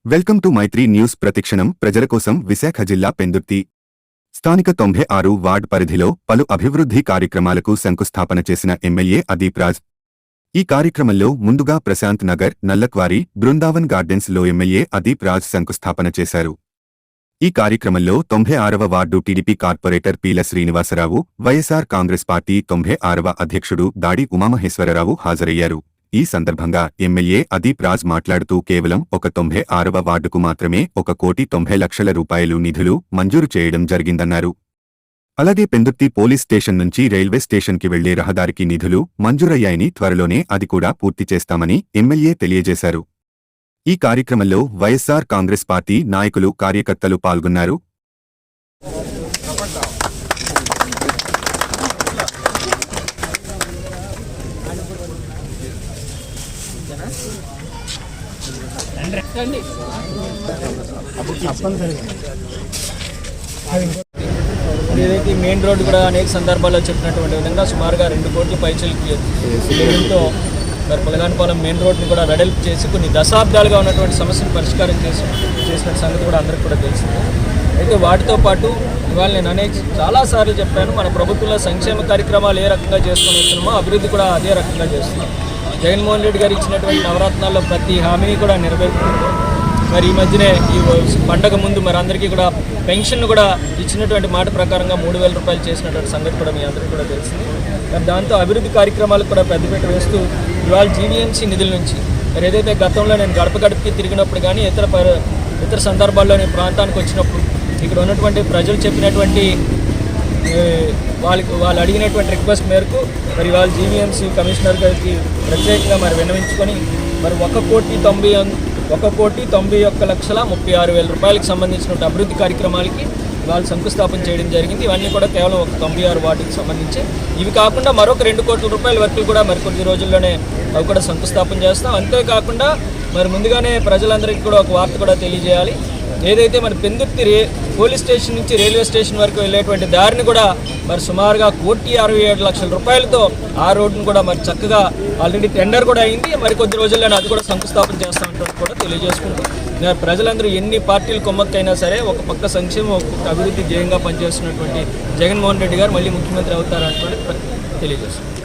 Welcome to Mythri news. ప్రతిక్షణం ప్రజల కోసం. విశాఖ జిల్లా పెందుర్తి స్థానిక 96 వార్డ్ పరిధిలో పలు అభివృద్ధి కార్యక్రమాలకు శంకుస్థాపన చేసిన ఎమ్మెల్యే అదీప్ రాజ్. ఈ కార్యక్రమంలో ముందుగా ప్రశాంత్ నగర్, నల్లక్వారి, బృందావన్ గార్డెన్స్ లో ఎమ్మెల్యే అదీప్ రాజ్ శంకుస్థాపన చేశారు. ఈ కార్యక్రమంలో 96వ వార్డు టీడీపీ కార్పొరేటర్ పీల శ్రీనివాసరావు, వైఎస్ఆర్ కాంగ్రెస్ పార్టీ 96వ అధ్యక్షుడు దాడి ఉమామహేశ్వరరావు హాజరయ్యారు. ఈ సందర్భంగా ఎమ్మెల్యే అదీప్ రాజ్ మాట్లాడుతూ కేవలం ఒక 96వ వార్డుకు మాత్రమే 1,90,00,000 రూపాయలు నిధులు మంజూరు చేయడం జరిగిందన్నారు. అలాగే పెందుర్తి పోలీస్ స్టేషన్ నుంచి రైల్వే స్టేషన్కి వెళ్లే రహదారికి నిధులు మంజూరయ్యాయని, త్వరలోనే అది కూడా పూర్తి చేస్తామని ఎమ్మెల్యే తెలియజేశారు. ఈ కార్యక్రమంలో వైఎస్ఆర్ కాంగ్రెస్ పార్టీ నాయకులు, కార్యకర్తలు పాల్గొన్నారు. ఏదైతే మెయిన్ రోడ్డు కూడా అనేక సందర్భాల్లో చెప్పినటువంటి విధంగా సుమారుగా 2 కోట్ల పైచలకి వ్యయంతో మరి పగలానిపాలెం మెయిన్ రోడ్ని కూడా వెడల్పు చేసి కొన్ని దశాబ్దాలుగా ఉన్నటువంటి సమస్యను పరిష్కారం చేసిన సంగతి కూడా అందరికీ కూడా తెలిసింది. అయితే వాటితో పాటు ఇవాళ నేను చాలాసార్లు చెప్పాను, మన ప్రభుత్వంలో సంక్షేమ కార్యక్రమాలు ఏ రకంగా చేసుకుని వస్తున్నామో అభివృద్ధి కూడా అదే రకంగా చేస్తున్నాం. జగన్మోహన్ రెడ్డి గారు ఇచ్చినటువంటి నవరత్నాల్లో ప్రతి హామీని కూడా నెరవేరుతుంది. మరి ఈ మధ్యనే ఈ పండగ ముందు మరి అందరికీ కూడా పెన్షన్ కూడా ఇచ్చినటువంటి మాట ప్రకారంగా 3,000 రూపాయలు చేసినటువంటి సంగతి కూడా మీ అందరికీ కూడా తెలిసింది. మరి దాంతో అభివృద్ధి కార్యక్రమాలకు కూడా పెద్దపీట వేస్తూ ఇవాళ జీవీఎంసీ నిధుల నుంచి మరి ఏదైతే గతంలో నేను గడపకి తిరిగినప్పుడు కానీ ఇతర సందర్భాల్లో నేను ప్రాంతానికి వచ్చినప్పుడు ఇక్కడ ఉన్నటువంటి ప్రజలు చెప్పినటువంటి వాళ్ళు అడిగినటువంటి రిక్వెస్ట్ మేరకు మరి వాళ్ళు జీవీఎంసీ కమిషనర్ గారికి ప్రత్యేకంగా మరి విన్నవించుకొని మరి 1,91,36,000 రూపాయలకు సంబంధించిన అభివృద్ధి కార్యక్రమాలకి వాళ్ళు శంకుస్థాపన చేయడం జరిగింది. ఇవన్నీ కూడా కేవలం ఒక 96 వార్డుకి సంబంధించి. ఇవి కాకుండా మరొక 2 కోట్ల రూపాయల వరకు కూడా మరి కొద్ది రోజుల్లోనే అవి కూడా శంకుస్థాపన చేస్తాం. అంతేకాకుండా మరి ముందుగానే ప్రజలందరికీ కూడా ఒక వార్త కూడా తెలియజేయాలి. ఏదైతే మన పెందుర్తి పోలీస్ స్టేషన్ నుంచి రైల్వే స్టేషన్ వరకు వెళ్ళేటువంటి దారిని కూడా మరి సుమారుగా 1,67,00,000 రూపాయలతో ఆ రోడ్డును కూడా మరి చక్కగా ఆల్రెడీ టెండర్ కూడా అయింది. మరి కొద్ది రోజుల్లోనే అది కూడా శంకుస్థాపన చేస్తామంటే కూడా తెలియజేసుకుంటూ ప్రజలందరూ ఎన్ని పార్టీలు కొమ్మక్కైనా సరే ఒక పక్క సంక్షేమం, ఒక పక్క అభివృద్ధి ధ్యేయంగా పనిచేస్తున్నటువంటి జగన్మోహన్ రెడ్డి గారు మళ్ళీ ముఖ్యమంత్రి అవుతారంటే తెలియజేస్తున్నారు.